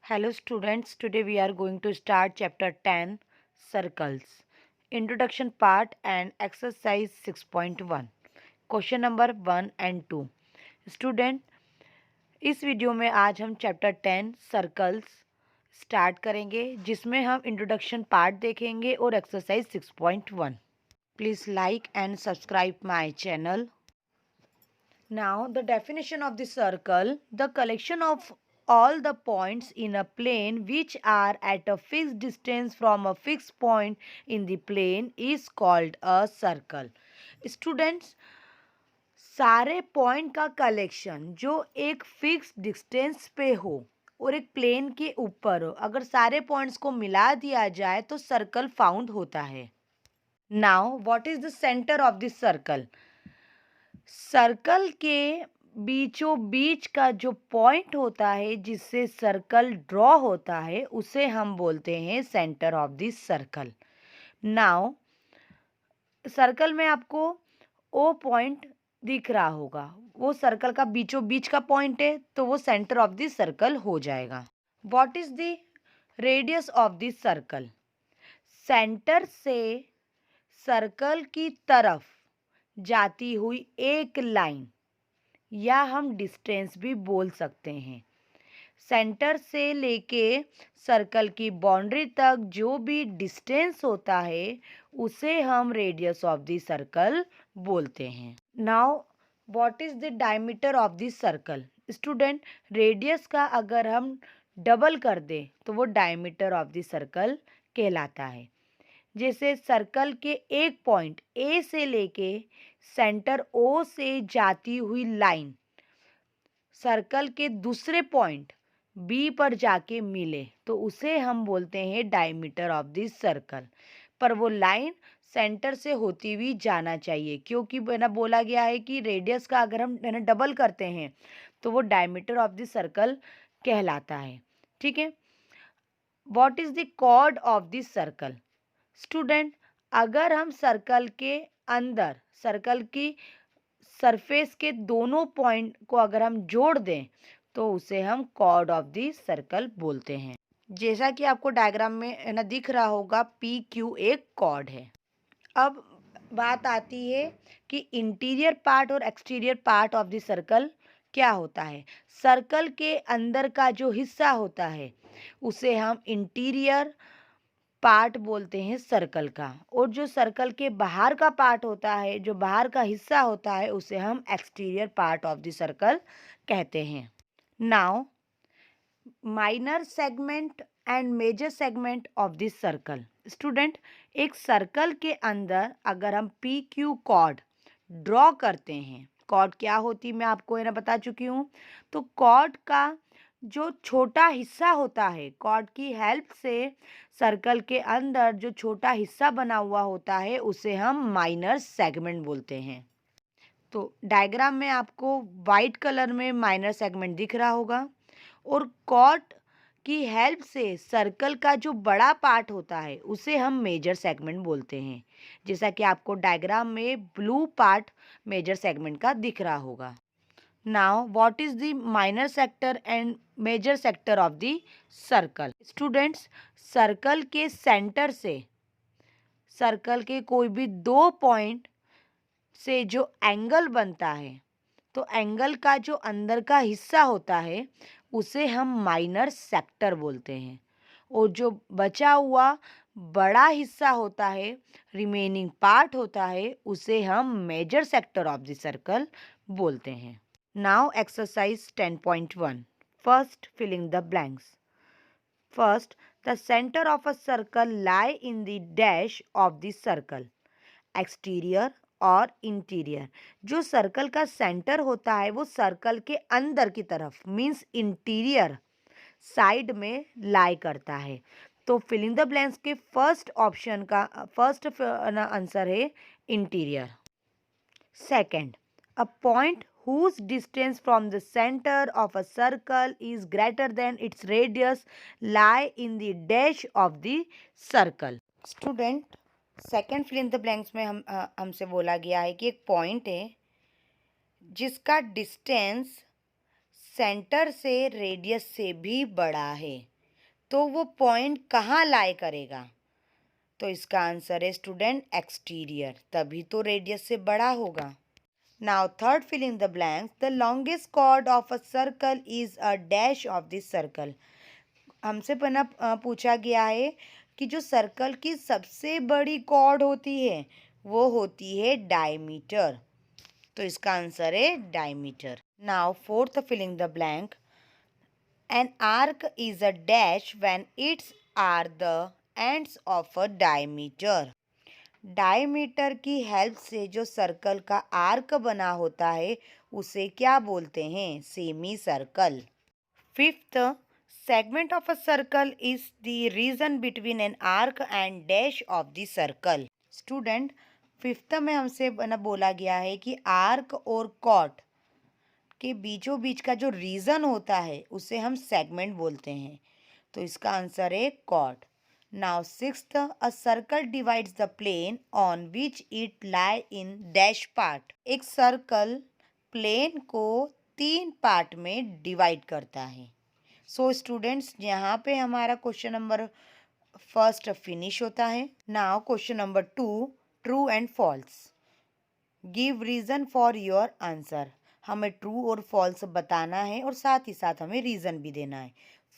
Hello students, today we are going to start chapter 10 circles, introduction part and exercise 6.1, question number 1 and 2. Student, इस video में आज हम chapter 10 circles start करेंगे जिसमें हम introduction part देखेंगे और exercise 6.1. Please like and subscribe my channel. Now, the definition of the circle, the collection of all the points in a plane which are at a fixed distance from a fixed point in the plane is called a circle. Students, सारे point का collection जो एक fix distance पे हो और एक plane के ऊपर हो, अगर सारे पॉइंट्स को मिला दिया जाए तो सर्कल फाउंड होता है. Now what is the centre of this circle? Circle के बीचों बीच का जो पॉइंट होता है जिससे सर्कल ड्रॉ होता है उसे हम बोलते हैं centre of this circle. Now circle में आपको ओ पॉइंट दिख रहा होगा, वो सर्कल का बीचों बीच का पॉइंट है तो वो सेंटर ऑफ दिस सर्कल हो जाएगा. What is the radius of this circle? Centre से सर्कल की तरफ जाती हुई एक लाइन या हम डिस्टेंस भी बोल सकते हैं. सेंटर से लेके सर्कल की बाउंड्री तक जो भी डिस्टेंस होता है उसे हम रेडियस ऑफ द सर्कल बोलते हैं. Now what is the diameter of the circle? Student, radius का अगर हम डबल कर दें तो वो डायमीटर ऑफ द सर्कल कहलाता है. जैसे सर्कल के एक पॉइंट ए से लेके सेंटर ओ से जाती हुई लाइन सर्कल के दूसरे पॉइंट बी पर जाके मिले तो उसे हम बोलते हैं डायमीटर ऑफ दिस सर्कल. पर वो लाइन सेंटर से होती हुई जाना चाहिए क्योंकि ना बोला गया है कि रेडियस का अगर हम डबल करते हैं तो वो डायमीटर ऑफ दिस सर्कल कहलाता है. ठीक है. What is the chord of this circle? Student, अगर हम सर्कल के अंदर सर्कल की सरफेस के दोनों पॉइंट को अगर हम जोड़ दें तो उसे हम कॉर्ड ऑफ द सर्कल बोलते हैं. जैसा कि आपको डायग्राम में ना दिख रहा होगा, पी क्यू एक कॉर्ड है. अब बात आती है कि इंटीरियर पार्ट और exterior part of the circle क्या होता है. सर्कल के अंदर का जो हिस्सा होता है उसे हम इंटीरियर पार्ट बोलते हैं सर्कल का, और जो सर्कल के बाहर का पार्ट होता है, जो बाहर का हिस्सा होता है, उसे हम exterior part of the circle कहते हैं. Now minor segment and major segment of this circle. Student, एक सर्कल के अंदर अगर हम पी क्यू कॉर्ड ड्रॉ करते हैं, कॉर्ड क्या होती मैं आपको है ना बता चुकी हूँ. तो कॉर्ड का जो छोटा हिस्सा होता है, कॉर्ड की हेल्प से सर्कल के अंदर जो छोटा हिस्सा बना हुआ होता है उसे हम माइनर सेगमेंट बोलते हैं. तो डायग्राम में आपको वाइट कलर में माइनर सेगमेंट दिख रहा होगा, और कॉर्ड की हेल्प से सर्कल का जो बड़ा पार्ट होता है उसे हम मेजर सेगमेंट बोलते हैं. जैसा कि आपको डायग्राम में ब्लू पार्ट मेजर सेगमेंट का दिख रहा होगा. Now what is the minor sector and major sector of the circle? Students, circle के सेंटर से सर्कल के कोई भी दो पॉइंट से जो एंगल बनता है, तो एंगल का जो अंदर का हिस्सा होता है उसे हम माइनर सेक्टर बोलते हैं, और जो बचा हुआ बड़ा हिस्सा होता है, रिमेनिंग पार्ट होता है, उसे हम major sector of the circle बोलते हैं. Now exercise 10.1. First, filling the blanks. First, the centre of a circle lie in the dash of the circle. Exterior और इंटीरियर. जो सर्कल का सेंटर होता है वो सर्कल के अंदर की तरफ मीन्स इंटीरियर साइड में लाई करता है. तो फिलिंग द ब्लैंक्स के फर्स्ट ऑप्शन का फर्स्ट आंसर है interior. Second, a point whose distance from the center of a circle is greater than its radius lie in the dash of the circle. Student, second fill in the blanks में हमसे बोला गया है कि एक point है जिसका distance centre से रेडियस से भी बड़ा है. तो वो पॉइंट कहाँ लाई करेगा? तो इसका आंसर है स्टूडेंट एक्सटीरियर, तभी तो रेडियस से बड़ा होगा। Now third, fill in the blanks. The longest chord of a circle is a dash of this circle. हमसे पूछा गया है कि जो सर्कल की सबसे बड़ी कॉर्ड होती है वो होती है डायमीटर, तो इसका आंसर है diameter. Now fourth, filling the blank. An arc is a dash when its are the ends of a diameter. Diameter की हेल्प से जो सर्कल का आर्क बना होता है उसे क्या बोलते हैं? Semi circle. Fifth, segment of a circle is the region between an arc and dash of the circle. Student, fifth में हमसे बोला गया है कि आर्क और कॉट के बीचों बीच का जो रीजन होता है उसे हम सेगमेंट बोलते हैं, तो इसका आंसर है कॉट। Now sixth, a circle divides the plane on which it lie in dash part. एक सर्कल प्लेन को 3 पार्ट में डिवाइड करता है। सो स्टूडेंट्स, यहाँ पे हमारा क्वेश्चन नंबर फर्स्ट फिनिश होता है। Now question number 2, true and false. Give reason for your answer. हमें ट्रू और फॉल्स बताना है और साथ ही साथ हमें रीजन भी देना है।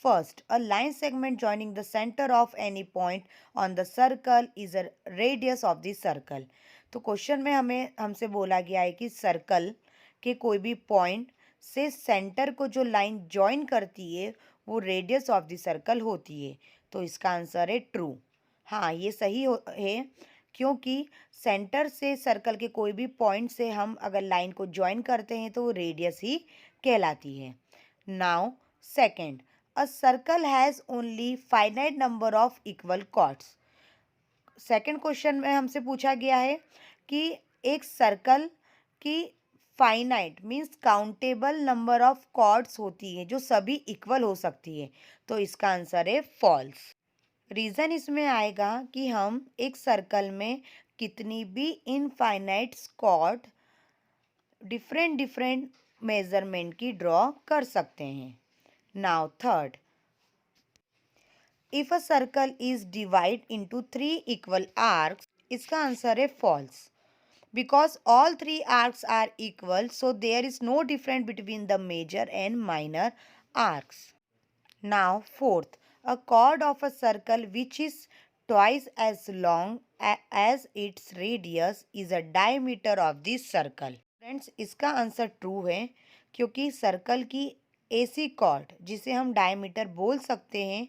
First, a line segment joining the centre of any point on the circle is a radius of the circle. तो क्वेश्चन में हमसे बोला गया है कि सर्कल के कोई भी पॉइंट से सेंटर को जो लाइन ज्वाइन करती है वो रेडियस ऑफ द सर्कल होती है, तो इसका आंसर है ट्रू। हाँ, ये सही है, क्योंकि सेंटर से सर्कल के कोई भी पॉइंट से हम अगर लाइन को ज्वाइन करते हैं तो वो रेडियस ही कहलाती है। Now second, a circle has only finite number of equal chords. Second question में हमसे पूछा गया है कि एक सर्कल की finite means countable number of chords होती है जो सभी इक्वल हो सकती है, तो इसका आंसर है फॉल्स। रीज़न इसमें आएगा कि हम एक सर्कल में कितनी भी infinite chord different different measurement की ड्रॉ कर सकते हैं। Now third, if a circle is divide into 3 equal arcs, इसका आंसर है false. Because all 3 arcs are equal, so there is no difference between the major and minor arcs. Now, fourth, a chord of a circle which is twice as long as its radius is a diameter of this circle. Friends, इसका answer true है, क्योंकि circle की ऐसी cord जिसे हम diameter बोल सकते हैं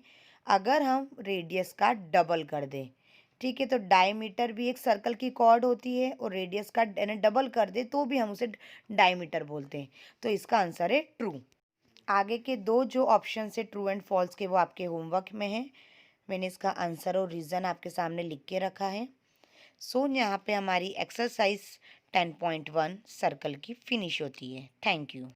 अगर हम रेडियस का डबल कर दें। ठीक है, तो डायमीटर भी एक सर्कल की कॉर्ड होती है और रेडियस का डबल कर दे तो भी हम उसे डायमीटर बोलते हैं, तो इसका आंसर है ट्रू। आगे के दो जो ऑप्शन है ट्रू एंड फॉल्स के वो आपके होमवर्क में है। मैंने इसका आंसर और रीज़न आपके सामने लिख के रखा है। सो यहाँ पे हमारी एक्सरसाइज 10.1 सर्कल की फिनिश होती है। Thank you.